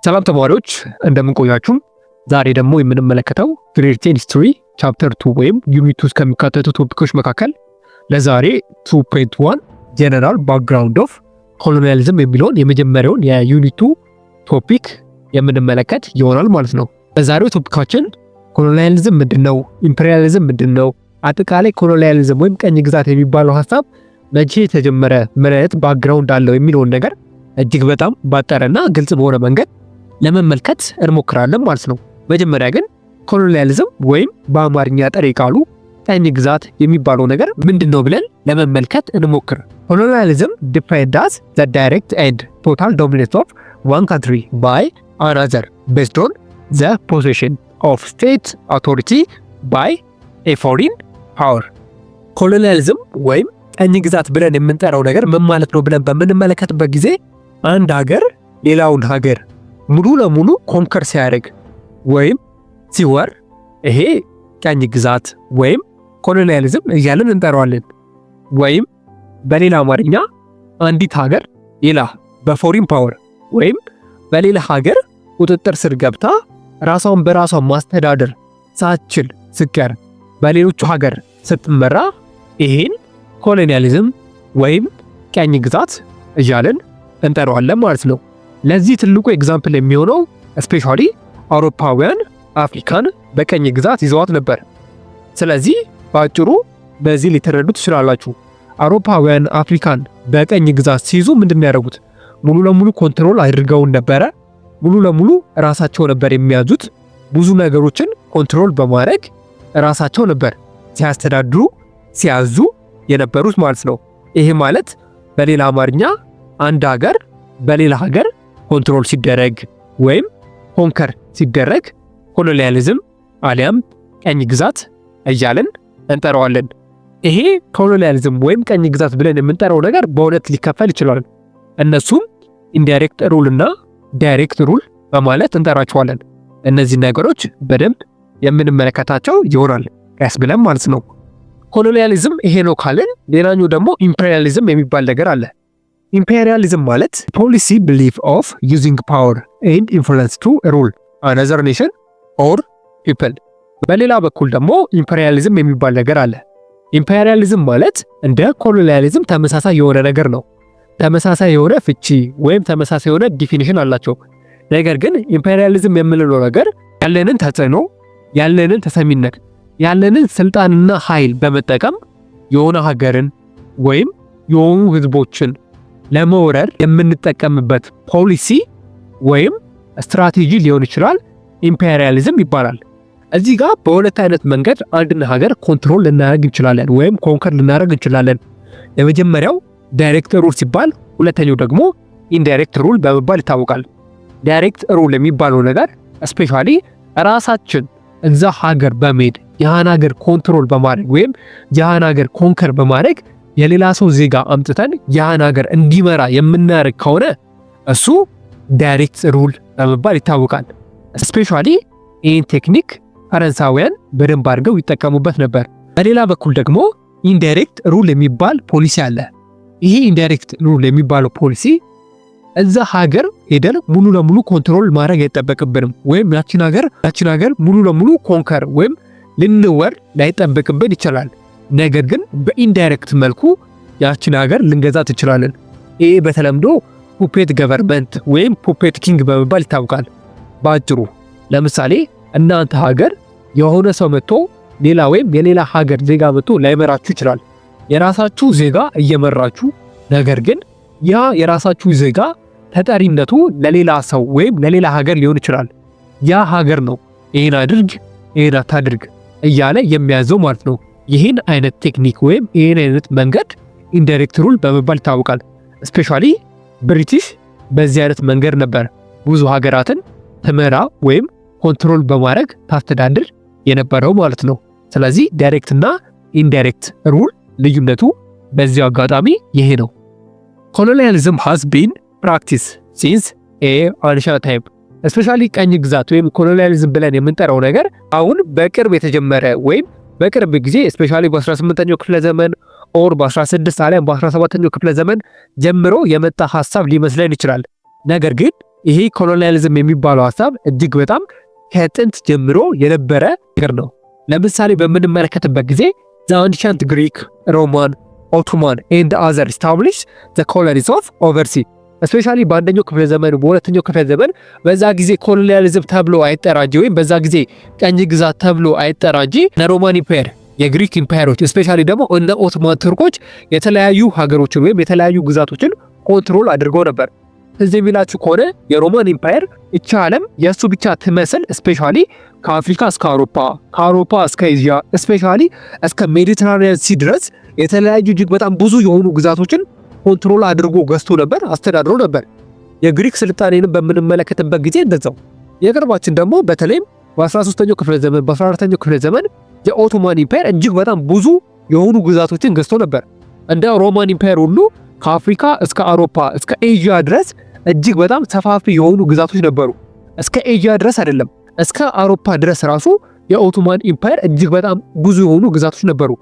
ሰላም ተማሪዎች እንደምን ቆያችሁ? ዛሬ ደግሞ የምንመለከተው ግሬድ 10 ሂስትሪ ቻፕተር 2 ወይም ዩኒት 2 ከሚካተቱ ቶፒኮች መካከል ለዛሬ 2.1 ጀነራል ባክግራውንድ ኦፍ ኮሎኒያሊዝም የሚለውን የመጀመሪያውን የዩኒት 2 ቶፒክ የምንመለከት ይሆናል ማለት ነው። በዛሬው ቶፒካችን ኮሎኒያሊዝም ምንድነው? ኢምፔሪያሊዝም ምንድነው? አጠቃላይ ኮሎኒያሊዝም ወይም ቀኝ ግዛት የሚባለው ሐሳብ መቼ ተጀመረ፣ ምን አይነት ባክግራውንድ አለው የሚለውን ነገር እጅግ በጣም ባጠረና ግልጽ በሆነ መንገድ ለመመልከት እንሞክራለን ማለት ነው። መጀመሪያ ግን ኮሎኒያሊዝም ወይም በአማርኛ ጥሬ ቃሉ ቀኝ ግዛት የሚባለው ነገር ምንድነው ብለን ለመመልከት እንሞክር። ኮሎኒያሊዝም ዲፋይንድ አስ ዘ ዳይሬክት ኤንድ ቶታል ዶሚኔንስ ኦፍ ዋን ካንትሪ ባይ አናዘር ቤዝድ ኦን ዘ ፖሴሽን ኦፍ ስቴት አውቶሪቲ ባይ ኤ ፎሪን ፓወር። ኮሎኒያሊዝም ወይም ቀኝ ግዛት ብለን የምንጠራው ነገር ምን ማለት ነው ብለን በምንመለከትበት ጊዜ አንድ ሀገር ሌላውን ሀገር ሙሉ ለሙሉ ኮንከር ሲያደርግ ወይም ሲወር ይሄ ቀኝ ግዛት ወይም ኮሎኒያሊዝም እያልን እንጠራዋለን። ወይም በሌላ አማርኛ አንዲት ሀገር ሌላ በፎሪን ፓወር ወይም በሌላ ሀገር ቁጥጥር ስር ገብታ ራሷን በራሷ ማስተዳደር ሳትችል ስቀር በሌሎቹ ሀገር ስትመራ ይሄን ኮሎኒያሊዝም ወይም ቀኝ ግዛት እያልን እንጠራዋለን ማለት ነው። ለዚህ ትልቁ ኤግዛምፕል የሚሆነው ስፔሻሊ አውሮፓውያን አፍሪካን በቀኝ ግዛት ይዘዋት ነበር። ስለዚህ በአጭሩ በዚህ ሊተረዱ ትችላላችሁ። አውሮፓውያን አፍሪካን በቀኝ ግዛት ሲይዙ ምንድን ያደረጉት? ሙሉ ለሙሉ ኮንትሮል አድርገውን ነበረ። ሙሉ ለሙሉ ራሳቸው ነበር የሚያዙት። ብዙ ነገሮችን ኮንትሮል በማድረግ ራሳቸው ነበር ሲያስተዳድሩ ሲያዙ የነበሩት ማለት ነው። ይሄ ማለት በሌላ አማርኛ አንድ ሀገር በሌላ ሀገር ኮንትሮል ሲደረግ ወይም ኮንከር ሲደረግ ኮሎኒያሊዝም አሊያም ቀኝ ግዛት እያልን እንጠራዋለን። ይሄ ኮሎኒያሊዝም ወይም ቀኝ ግዛት ብለን የምንጠራው ነገር በሁለት ሊከፈል ይችላል። እነሱም ኢንዳይሬክት ሩል እና ዳይሬክት ሩል በማለት እንጠራቸዋለን። እነዚህ ነገሮች በደንብ የምንመለከታቸው ይሆናል ቀስ ብለን ማለት ነው። ኮሎኒያሊዝም ይሄ ነው ካልን ሌላኛው ደግሞ ኢምፔሪያሊዝም የሚባል ነገር አለ። ኢምፔሪያሊዝም ማለት ፖሊሲ ቢሊፍ ኦፍ ዩዚንግ ፓወር ኤንድ ኢንፍሉዌንስ ቱ ሩል አናዘር ኔሽን ኦር ፒፕል። በሌላ በኩል ደግሞ ኢምፔሪያሊዝም የሚባል ነገር አለ። ኢምፔሪያሊዝም ማለት እንደ ኮሎኒያሊዝም ተመሳሳይ የሆነ ነገር ነው። ተመሳሳይ የሆነ ፍቺ ወይም ተመሳሳይ የሆነ ዲፊኒሽን አላቸው። ነገር ግን ኢምፔሪያሊዝም የምንለው ነገር ያለንን ተጽዕኖ፣ ያለንን ተሰሚነት፣ ያለንን ስልጣንና ኃይል በመጠቀም የሆነ ሀገርን ወይም የሆኑ ህዝቦችን ለመውረር የምንጠቀምበት ፖሊሲ ወይም ስትራቴጂ ሊሆን ይችላል። ኢምፔሪያሊዝም ይባላል። እዚህ ጋር በሁለት አይነት መንገድ አንድን ሀገር ኮንትሮል ልናደርግ እንችላለን ወይም ኮንከር ልናደርግ እንችላለን። የመጀመሪያው ዳይሬክት ሩል ሲባል፣ ሁለተኛው ደግሞ ኢንዳይሬክት ሩል በመባል ይታወቃል። ዳይሬክት ሩል የሚባለው ነገር ስፔሻሊ ራሳችን እዛ ሀገር በመሄድ የሃን ሀገር ኮንትሮል በማድረግ ወይም የሃን ሀገር ኮንከር በማድረግ የሌላ ሰው ዜጋ አምጥተን የሃን ሀገር እንዲመራ የምናደርግ ከሆነ እሱ ዳይሬክት ሩል በመባል ይታወቃል። ስፔሻሊ ይህን ቴክኒክ ፈረንሳውያን በደንብ አድርገው ይጠቀሙበት ነበር። በሌላ በኩል ደግሞ ኢንዳይሬክት ሩል የሚባል ፖሊሲ አለ። ይሄ ኢንዳይሬክት ሩል የሚባለው ፖሊሲ እዛ ሀገር ሄደን ሙሉ ለሙሉ ኮንትሮል ማድረግ አይጠበቅብንም ወይም ያችን ሀገር ሙሉ ለሙሉ ኮንከር ወይም ልንወር ላይጠበቅብን ይችላል። ነገር ግን በኢንዳይሬክት መልኩ ያችን ሀገር ልንገዛት እንችላለን። ይሄ በተለምዶ ፑፔት ገቨርንመንት ወይም ፑፔት ኪንግ በመባል ይታወቃል። በአጭሩ ለምሳሌ እናንተ ሀገር የሆነ ሰው መጥቶ ሌላ ወይም የሌላ ሀገር ዜጋ መጥቶ ላይመራችሁ ይችላል። የራሳችሁ ዜጋ እየመራችሁ፣ ነገር ግን ያ የራሳችሁ ዜጋ ተጠሪነቱ ለሌላ ሰው ወይም ለሌላ ሀገር ሊሆን ይችላል። ያ ሀገር ነው ይሄን አድርግ ይሄን አታድርግ እያለ የሚያዘው ማለት ነው። ይህን አይነት ቴክኒክ ወይም ይህን አይነት መንገድ ኢንዳይሬክት ሩል በመባል ይታወቃል። ስፔሻሊ ብሪቲሽ በዚህ አይነት መንገድ ነበር ብዙ ሀገራትን ትመራ ወይም ኮንትሮል በማድረግ ታስተዳድር የነበረው ማለት ነው። ስለዚህ ዳይሬክት እና ኢንዳይሬክት ሩል ልዩነቱ በዚህ አጋጣሚ ይሄ ነው። ኮሎኒያሊዝም ሃዝ ቢን ፕራክቲስ ሲንስ አንሸንት ታይም። ስፔሻሊ ቀኝ ግዛት ወይም ኮሎኒያሊዝም ብለን የምንጠራው ነገር አሁን በቅርብ የተጀመረ ወይም በቅርብ ጊዜ ስፔሻሊ በ18ኛው ክፍለ ዘመን ኦር በ16 አሊያም በ17ኛው ክፍለ ዘመን ጀምሮ የመጣ ሐሳብ ሊመስለን ይችላል። ነገር ግን ይሄ ኮሎኒያሊዝም የሚባለው ሀሳብ እጅግ በጣም ከጥንት ጀምሮ የነበረ ነገር ነው። ለምሳሌ በምንመለከትበት ጊዜ the ancient Greek, Roman, Ottoman and other established the colonies of overseas especially በአንደኛው ክፍለ ዘመን በሁለተኛው ክፍለ ዘመን በዛ ጊዜ ኮሎኒያሊዝም ተብሎ አይጠራጂ ወይም በዛ ጊዜ ቀኝ ግዛት ተብሎ አይጠራጂ ሮማን ኢምፓየር የግሪክ ኢምፓየሮች እስፔሻሊ ደግሞ እነ ኦቶማን ቱርኮች የተለያዩ ሀገሮችን ወይም የተለያዩ ግዛቶችን ኮንትሮል አድርገው ነበር። እዚህ የሚላችሁ ከሆነ የሮማን ኢምፓየር እቺ ዓለም የሱ ብቻ ትመስል እስፔሻሊ ከአፍሪካ እስከ አውሮፓ ከአውሮፓ እስከ ኤዥያ እስፔሻሊ እስከ ሜዲተራኒያን ሲ ድረስ የተለያዩ እጅግ በጣም ብዙ የሆኑ ግዛቶችን ኮንትሮል አድርጎ ገዝቶ ነበር፣ አስተዳድሮ ነበር። የግሪክ ስልጣኔን በምንመለከትበት ጊዜ እንደዛው። የቅርባችን ደግሞ በተለይም በ13ኛው ክፍለ ዘመን በ14ኛው ክፍለ ዘመን የኦቶማን ኢምፓየር እጅግ በጣም ብዙ የሆኑ ግዛቶችን ገዝቶ ነበር። እንደ ሮማን ኢምፓየር ሁሉ ከአፍሪካ እስከ አውሮፓ እስከ ኤዥያ ድረስ እጅግ በጣም ሰፋፊ የሆኑ ግዛቶች ነበሩ። እስከ ኤዥያ ድረስ አይደለም እስከ አውሮፓ ድረስ ራሱ የኦቶማን ኢምፓየር እጅግ በጣም ብዙ የሆኑ ግዛቶች ነበሩ።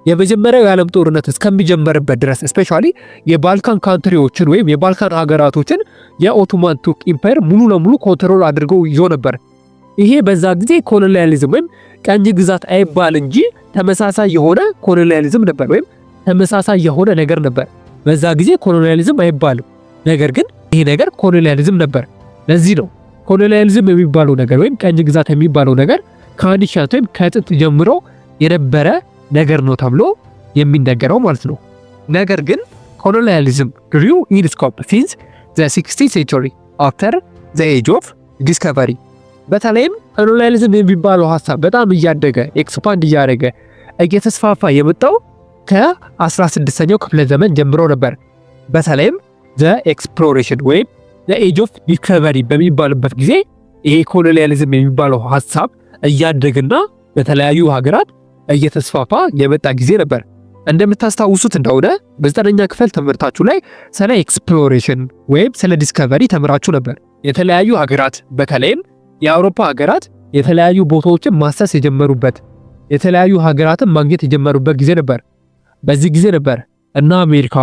የመጀመሪያው የዓለም ጦርነት እስከሚጀመርበት ድረስ እስፔሻሊ የባልካን ካንትሪዎችን ወይም የባልካን ሀገራቶችን የኦቶማን ቱርክ ኢምፓየር ሙሉ ለሙሉ ኮንትሮል አድርገው ይዞ ነበር። ይሄ በዛ ጊዜ ኮሎኒያሊዝም ወይም ቀኝ ግዛት አይባል እንጂ ተመሳሳይ የሆነ ኮሎኒያሊዝም ነበር ወይም ተመሳሳይ የሆነ ነገር ነበር። በዛ ጊዜ ኮሎኒያሊዝም አይባልም፣ ነገር ግን ይሄ ነገር ኮሎኒያሊዝም ነበር። ለዚህ ነው ኮሎኒያሊዝም የሚባለው ነገር ወይም ቀኝ ግዛት የሚባለው ነገር ከአንዲሻት ወይም ከጥንት ጀምሮ የነበረ ነገር ነው ተብሎ የሚነገረው ማለት ነው። ነገር ግን ኮሎኒያሊዝም grew in scope since the 16th century after the age of discovery። በተለይም ኮሎኒያሊዝም የሚባለው ሀሳብ በጣም እያደገ ኤክስፓንድ እያደረገ እየተስፋፋ የመጣው ከ16ኛው ክፍለ ዘመን ጀምሮ ነበር። በተለይም the exploration ወይም the age of discovery በሚባልበት ጊዜ ይሄ ኮሎኒያሊዝም የሚባለው ሀሳብ እያደገና በተለያዩ ሀገራት እየተስፋፋ የመጣ ጊዜ ነበር። እንደምታስታውሱት እንደሆነ በ9ኛ ክፍል ትምህርታችሁ ላይ ስለ ኤክስፕሎሬሽን ወይም ስለ ዲስከቨሪ ተምራችሁ ነበር። የተለያዩ ሀገራት በተለይም የአውሮፓ ሀገራት የተለያዩ ቦታዎችን ማሰስ የጀመሩበት የተለያዩ ሀገራትን ማግኘት የጀመሩበት ጊዜ ነበር። በዚህ ጊዜ ነበር እነ አሜሪካ፣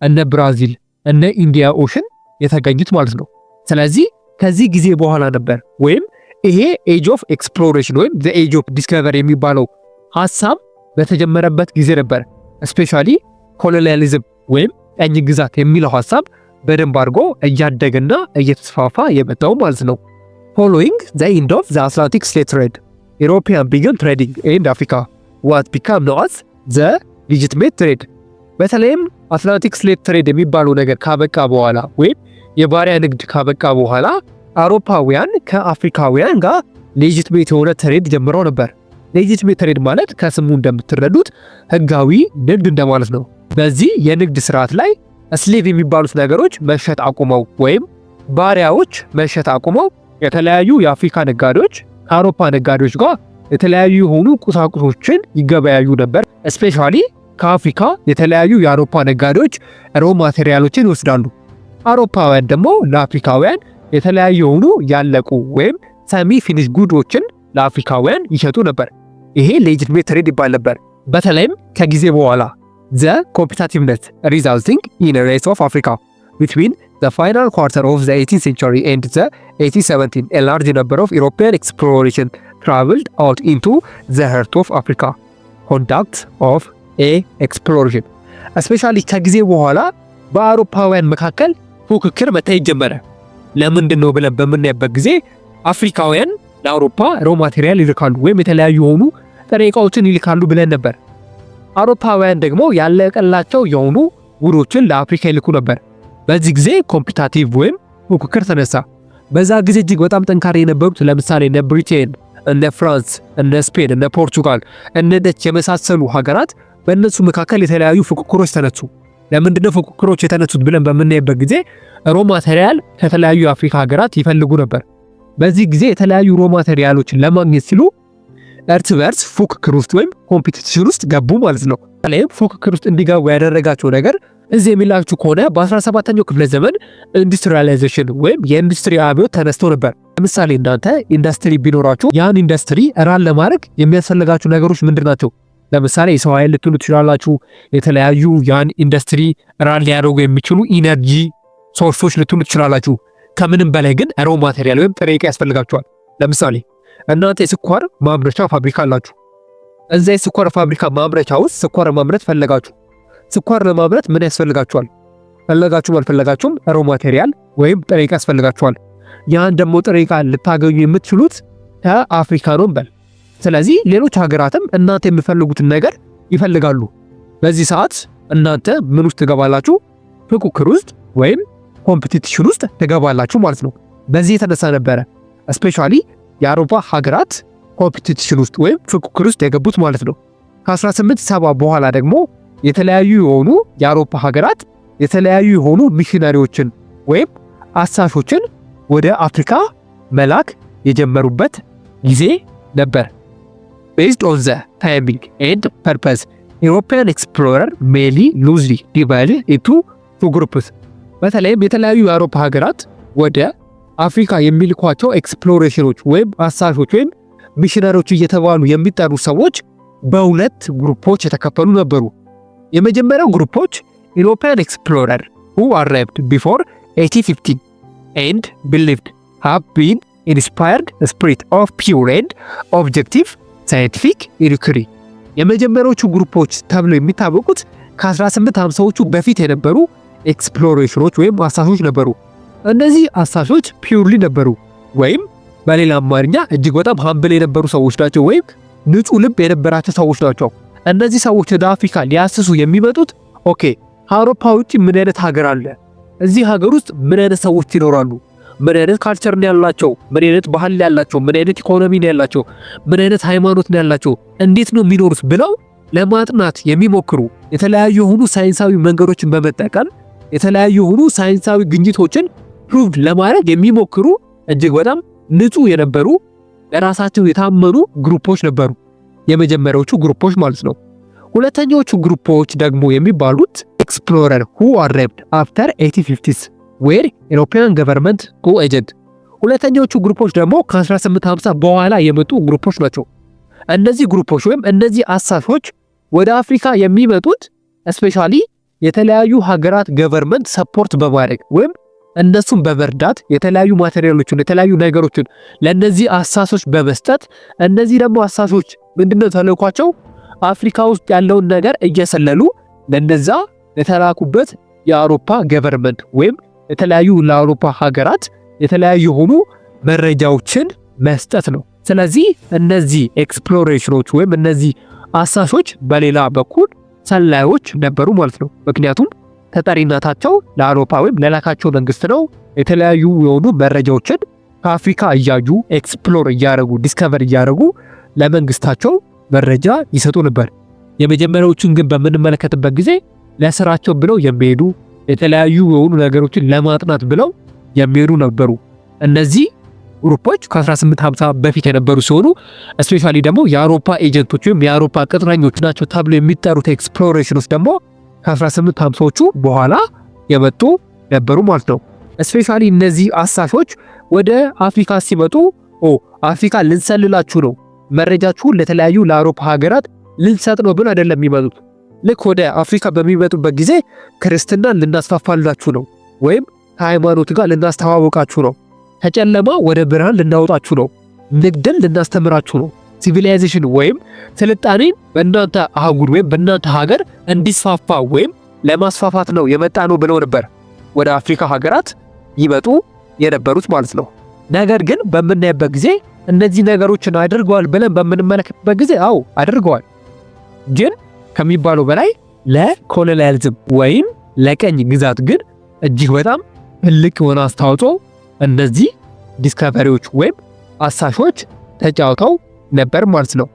እነ ብራዚል፣ እነ ኢንዲያ ኦሽን የተገኙት ማለት ነው። ስለዚህ ከዚህ ጊዜ በኋላ ነበር ወይም ይሄ ኤጅ ኦፍ ኤክስፕሎሬሽን ወይም ዘ ኤጅ ኦፍ ዲስከቨሪ የሚባለው ሀሳብ በተጀመረበት ጊዜ ነበር ስፔሻሊ ኮሎኒያሊዝም ወይም ቀኝ ግዛት የሚለው ሀሳብ በደንብ አድርጎ እያደገና እየተስፋፋ የመጣው ማለት ነው። ፎሎዊንግ ዘ ኢንድ ኦፍ ዘ አትላንቲክ ስሌቭ ትሬድ ኢሮፒያን ቢገን ትሬዲንግ ኢን አፍሪካ ዋት ቢካም ኖው አዝ ዘ ሌጂቲሜት ትሬድ። በተለይም አትላንቲክ ስሌቭ ትሬድ የሚባለው ነገር ካበቃ በኋላ ወይም የባሪያ ንግድ ካበቃ በኋላ አውሮፓውያን ከአፍሪካውያን ጋር ሌጂቲሜት የሆነ ትሬድ ጀምረው ነበር። ሌጂቲሜት ትሬድ ማለት ከስሙ እንደምትረዱት ህጋዊ ንግድ እንደማለት ነው። በዚህ የንግድ ስርዓት ላይ ስሌቭ የሚባሉት ነገሮች መሸጥ አቁመው ወይም ባሪያዎች መሸጥ አቁመው የተለያዩ የአፍሪካ ነጋዴዎች ከአውሮፓ ነጋዴዎች ጋር የተለያዩ የሆኑ ቁሳቁሶችን ይገበያዩ ነበር። ስፔሻሊ ከአፍሪካ የተለያዩ የአውሮፓ ነጋዴዎች ሮ ማቴሪያሎችን ይወስዳሉ። አውሮፓውያን ደግሞ ለአፍሪካውያን የተለያዩ የሆኑ ያለቁ ወይም ሰሚ ፊኒሽ ጉዶችን ለአፍሪካውያን ይሸጡ ነበር። ይሄ ሌጂቲሜት ትሬድ ይባል ነበር። በተለይም ከጊዜ በኋላ ዘ ኮምፒቲቲቭነስ ሪዛልቲንግ ኢን ሬስ ኦፍ አፍሪካ ቢትዊን ዘ ፋይናል ኳርተር ኦፍ ዘ 18th century and the 1817 a large number of European exploration traveled out into the heart of Africa conduct of a exploration especially ከጊዜ በኋላ በአውሮፓውያን መካከል ፉክክር መታየት ጀመረ። ለምንድን ነው ብለን በምናይበት ጊዜ አፍሪካውያን ለአውሮፓ ሮ ማቴሪያል ይልካሉ ወይም የተለያዩ የሆኑ ጥሬ ዕቃዎችን ይልካሉ ብለን ነበር። አውሮፓውያን ደግሞ ያለቀላቸው የሆኑ ውዶችን ለአፍሪካ ይልኩ ነበር። በዚህ ጊዜ ኮምፒቲቲቭ ወይም ፉክክር ተነሳ። በዛ ጊዜ እጅግ በጣም ጠንካራ የነበሩት ለምሳሌ እነ ብሪቴን፣ እነ ፍራንስ፣ እነ ስፔን፣ እነ ፖርቱጋል፣ እነ ደች የመሳሰሉ ሀገራት በእነሱ መካከል የተለያዩ ፉክክሮች ተነሱ። ለምንድነው ፉክክሮች የተነሱት ብለን በምናይበት ጊዜ ሮ ማቴሪያል ከተለያዩ የአፍሪካ ሀገራት ይፈልጉ ነበር። በዚህ ጊዜ የተለያዩ ሮ ማቴሪያሎችን ለማግኘት ሲሉ እርስ በርስ ፉክክር ውስጥ ወይም ኮምፒቲሽን ውስጥ ገቡ ማለት ነው። ለምን ፉክክር ውስጥ እንዲገቡ ያደረጋቸው ነገር እዚህ የሚላችሁ ከሆነ በ17ኛው ክፍለ ዘመን ኢንዱስትሪያላይዜሽን ወይም የኢንዱስትሪ አብዮት ተነስቶ ነበር። ለምሳሌ እናንተ ኢንዱስትሪ ቢኖራችሁ ያን ኢንዱስትሪ ራን ለማድረግ የሚያስፈልጋችሁ ነገሮች ምንድናቸው? ለምሳሌ የሰው ኃይል ልትሉ ትችላላችሁ። የተለያዩ ያን ኢንዱስትሪ ራን ሊያደርጉ የሚችሉ ኢነርጂ ሶርሶች ልትሉ ትችላላችሁ። ከምንም በላይ ግን ሮ ማቴሪያል ወይም ጥሬ ዕቃ ያስፈልጋቸዋል። ለምሳሌ እናንተ የስኳር ማምረቻ ፋብሪካ አላችሁ። እዛ የስኳር ፋብሪካ ማምረቻ ውስጥ ስኳር ማምረት ፈለጋችሁ። ስኳር ለማምረት ምን ያስፈልጋችኋል? ፈለጋችሁም አልፈለጋችሁም ሮ ማቴሪያል ወይም ጥሬ ዕቃ ያስፈልጋችኋል። ያን ደግሞ ጥሬ ዕቃ ልታገኙ የምትችሉት ከአፍሪካ ነው በል። ስለዚህ ሌሎች ሀገራትም እናንተ የሚፈልጉትን ነገር ይፈልጋሉ። በዚህ ሰዓት እናንተ ምን ውስጥ ትገባላችሁ? ፉክክር ውስጥ ወይም ኮምፒቲሽን ውስጥ ትገባላችሁ ማለት ነው። በዚህ የተነሳ ነበረ ስፔሻሊ የአውሮፓ ሀገራት ኮምፒቲሽን ውስጥ ወይም ፉክክር ውስጥ የገቡት ማለት ነው። ከ1870 በኋላ ደግሞ የተለያዩ የሆኑ የአውሮፓ ሀገራት የተለያዩ የሆኑ ሚሽነሪዎችን ወይም አሳሾችን ወደ አፍሪካ መላክ የጀመሩበት ጊዜ ነበር። Based on the timing and purpose, European explorer mainly loosely divided into two groups. በተለይም የተለያዩ የአውሮፓ ሀገራት ወደ አፍሪካ የሚልኳቸው ኤክስፕሎሬሽኖች ወይም አሳሾች ወይም ሚሽነሪዎች እየተባሉ የሚጠሩ ሰዎች በሁለት ግሩፖች የተከፈሉ ነበሩ። የመጀመሪያው ግሩፖች European explorer who arrived before 1815 and believed have been inspired spirit of pure and objective scientific inquiry. የመጀመሪያዎቹ ግሩፖች ተብለው የሚታወቁት ከ1850ዎቹ በፊት የነበሩ ኤክስፕሎሬሽኖች ወይም አሳሾች ነበሩ። እነዚህ አሳሾች ፒውርሊ ነበሩ ወይም በሌላ አማርኛ እጅግ በጣም ሀምብል የነበሩ ሰዎች ናቸው ወይም ንጹህ ልብ የነበራቸው ሰዎች ናቸው። እነዚህ ሰዎች ወደ አፍሪካ ሊያስሱ የሚመጡት ኦኬ ከአውሮፓ ውጪ ምን አይነት ሀገር አለ፣ እዚህ ሀገር ውስጥ ምን አይነት ሰዎች ይኖራሉ፣ ምን አይነት ካልቸር ነው ያላቸው፣ ምን አይነት ባህል ነው ያላቸው፣ ምን አይነት ኢኮኖሚ ነው ያላቸው፣ ምን አይነት ሃይማኖት ነው ያላቸው፣ እንዴት ነው የሚኖሩት ብለው ለማጥናት የሚሞክሩ የተለያዩ የሆኑ ሳይንሳዊ መንገዶችን በመጠቀም የተለያዩ የሆኑ ሳይንሳዊ ግኝቶችን ፕሩቭ ለማድረግ የሚሞክሩ እጅግ በጣም ንጹህ የነበሩ ለራሳቸው የታመኑ ግሩፖች ነበሩ። የመጀመሪያዎቹ ግሩፖች ማለት ነው። ሁለተኛዎቹ ግሩፖች ደግሞ የሚባሉት ኤክስፕሎረር who arrived after 1850s where European government co-agent። ሁለተኛዎቹ ግሩፖች ደግሞ ከ1850 በኋላ የመጡ ግሩፖች ናቸው። እነዚህ ግሩፖች ወይም እነዚህ አሳሾች ወደ አፍሪካ የሚመጡት ስፔሻሊ የተለያዩ ሀገራት ገቨርንመንት ሰፖርት በማድረግ ወይም እነሱን በመርዳት የተለያዩ ማቴሪያሎችን የተለያዩ ነገሮችን ለነዚህ አሳሾች በመስጠት እነዚህ ደግሞ አሳሾች ምንድነው ተልዕኳቸው? አፍሪካ ውስጥ ያለውን ነገር እየሰለሉ ለነዛ ለተላኩበት የአውሮፓ ገቨርንመንት ወይም የተለያዩ ለአውሮፓ ሀገራት የተለያዩ የሆኑ መረጃዎችን መስጠት ነው። ስለዚህ እነዚህ ኤክስፕሎሬሽኖች ወይም እነዚህ አሳሾች በሌላ በኩል ሰላዮች ነበሩ ማለት ነው። ምክንያቱም ተጠሪነታቸው ለአውሮፓ ወይም ለላካቸው መንግስት ነው። የተለያዩ የሆኑ መረጃዎችን ከአፍሪካ እያዩ ኤክስፕሎር እያደረጉ ዲስከቨር እያደረጉ ለመንግስታቸው መረጃ ይሰጡ ነበር። የመጀመሪያዎቹን ግን በምንመለከትበት ጊዜ ለስራቸው ብለው የሚሄዱ የተለያዩ የሆኑ ነገሮችን ለማጥናት ብለው የሚሄዱ ነበሩ። እነዚህ ግሩፖች ከ1850 በፊት የነበሩ ሲሆኑ ስፔሻሊ ደግሞ የአውሮፓ ኤጀንቶች ወይም የአውሮፓ ቅጥረኞች ናቸው ተብሎ የሚጠሩት ኤክስፕሎሬሽኖች ደግሞ ከ1850ዎቹ በኋላ የመጡ ነበሩ ማለት ነው። ስፔሻሊ እነዚህ አሳሾች ወደ አፍሪካ ሲመጡ አፍሪካ ልንሰልላችሁ ነው፣ መረጃችሁን ለተለያዩ ለአውሮፓ ሀገራት ልንሰጥ ነው ብለው አይደለም የሚመጡት። ልክ ወደ አፍሪካ በሚመጡበት ጊዜ ክርስትናን ልናስፋፋላችሁ ነው ወይም ከሃይማኖት ጋር ልናስተዋወቃችሁ ነው፣ ከጨለማ ወደ ብርሃን ልናወጣችሁ ነው፣ ንግድን ልናስተምራችሁ ነው፣ ሲቪላይዜሽን ወይም ስልጣኔን በእናንተ አህጉር ወይም በእናንተ ሀገር እንዲስፋፋ ወይም ለማስፋፋት ነው የመጣ ነው ብለው ነበር ወደ አፍሪካ ሀገራት ይመጡ የነበሩት ማለት ነው። ነገር ግን በምናይበት ጊዜ እነዚህ ነገሮችን አድርገዋል ብለን በምንመለከትበት ጊዜ አዎ አድርገዋል፣ ግን ከሚባለው በላይ ለኮሎኒያሊዝም ወይም ለቀኝ ግዛት ግን እጅግ በጣም ትልቅ የሆነ አስተዋጽኦ እነዚህ ዲስከቨሪዎች ወይም አሳሾች ተጫውተው ነበር ማለት ነው።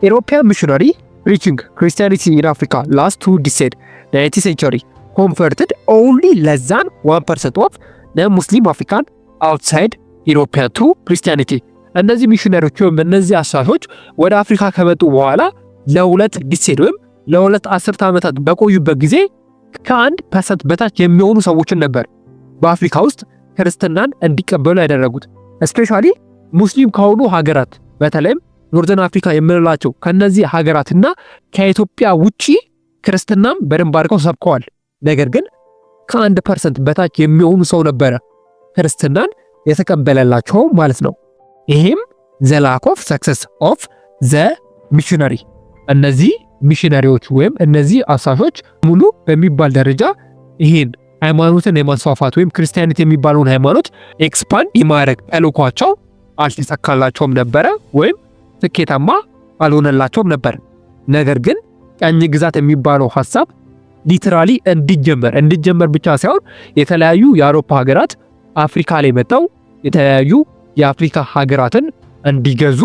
ኢሮፒያን ሚሽነሪ ሪቺንግ ክሪስቲያኒቲ ኢን አፍሪካ ላስት ቱ ዲኬድ 19th century converted only less than 1% of the Muslim African outside European to Christianity። እነዚህ ሚሽነሪዎች ወይም እነዚህ አሳሾች ወደ አፍሪካ ከመጡ በኋላ ለሁለት ዲኬድ ወይም ለሁለት አስርተ ዓመታት በቆዩበት ጊዜ ከ1% በታች የሚሆኑ ሰዎችን ነበር በአፍሪካ ውስጥ ክርስትናን እንዲቀበሉ ያደረጉት። ስፔሻሊ ሙስሊም ከሆኑ ሀገራት በተለይም ኖርዘርን አፍሪካ የምንላቸው ከነዚህ ሀገራትና ከኢትዮጵያ ውጪ ክርስትናም በደንብ አድርገው ሰብከዋል። ነገር ግን ከ1% በታች የሚሆኑ ሰው ነበረ ክርስትናን የተቀበለላቸው ማለት ነው። ይሄም ዘ ላክ ኦፍ ሰክሰስ ኦፍ ዘ ሚሽነሪ እነዚህ ሚሽነሪዎች ወይም እነዚህ አሳሾች ሙሉ በሚባል ደረጃ ይሄን ሃይማኖትን የማስፋፋት ወይም ክርስቲያኒቲ የሚባለውን ሃይማኖት ኤክስፓንድ የማድረግ ተልዕኳቸው አልተሳካላቸውም ነበረ ወይም ስኬታማ አልሆነላቸውም ነበር። ነገር ግን ቀኝ ግዛት የሚባለው ሐሳብ ሊትራሊ እንዲጀመር ብቻ ሳይሆን የተለያዩ የአውሮፓ ሀገራት አፍሪካ ላይ መጥተው የተለያዩ የአፍሪካ ሀገራትን እንዲገዙ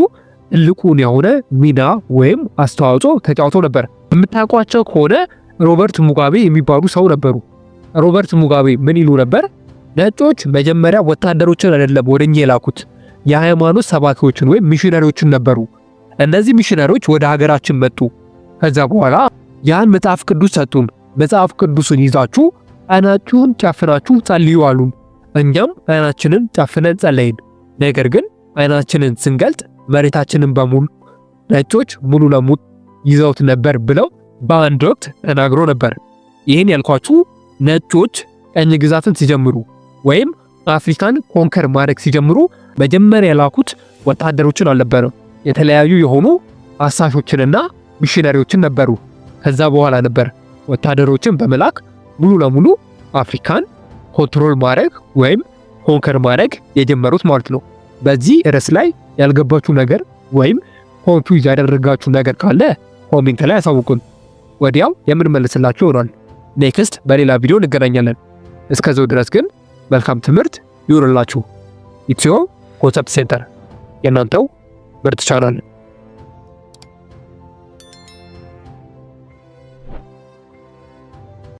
ትልቁን የሆነ ሚና ወይም አስተዋጽኦ ተጫውቶ ነበር። የምታውቋቸው ከሆነ ሮበርት ሙጋቤ የሚባሉ ሰው ነበሩ። ሮበርት ሙጋቤ ምን ይሉ ነበር? ነጮች መጀመሪያ ወታደሮችን አይደለም ወደኛ የላኩት የሃይማኖት ሰባኪዎችን ወይም ሚሽነሪዎችን ነበሩ። እነዚህ ሚሽነሪዎች ወደ ሀገራችን መጡ። ከዛ በኋላ ያን መጽሐፍ ቅዱስ ሰጡን። መጽሐፍ ቅዱስን ይዛችሁ አይናችሁን ጨፍናችሁ ጸልዩ አሉን። እኛም አይናችንን ጨፍነን ጸለይን። ነገር ግን አይናችንን ስንገልጥ መሬታችንን በሙሉ ነጮች ሙሉ ለሙሉ ይዘውት ነበር ብለው በአንድ ወቅት ተናግሮ ነበር። ይህን ያልኳችሁ ነጮች ቀኝ ግዛትን ሲጀምሩ ወይም አፍሪካን ኮንከር ማድረግ ሲጀምሩ መጀመሪያ የላኩት ወታደሮችን አልነበረም። የተለያዩ የሆኑ አሳሾችንና ሚሽነሪዎችን ነበሩ። ከዛ በኋላ ነበር ወታደሮችን በመላክ ሙሉ ለሙሉ አፍሪካን ኮንትሮል ማድረግ ወይም ኮንከር ማድረግ የጀመሩት ማለት ነው። በዚህ ርዕስ ላይ ያልገባችሁ ነገር ወይም ኮንፊውዝ ያደረጋችሁ ነገር ካለ ኮሜንት ላይ ያሳውቁን፣ ወዲያው የምንመልስላችሁ ይሆናል። ኔክስት በሌላ ቪዲዮ እንገናኛለን። እስከዛው ድረስ ግን መልካም ትምህርት ይሁንላችሁ። ኢትዮ ኮንሰፕት ሴንተር የእናንተው ምርጥ ቻናል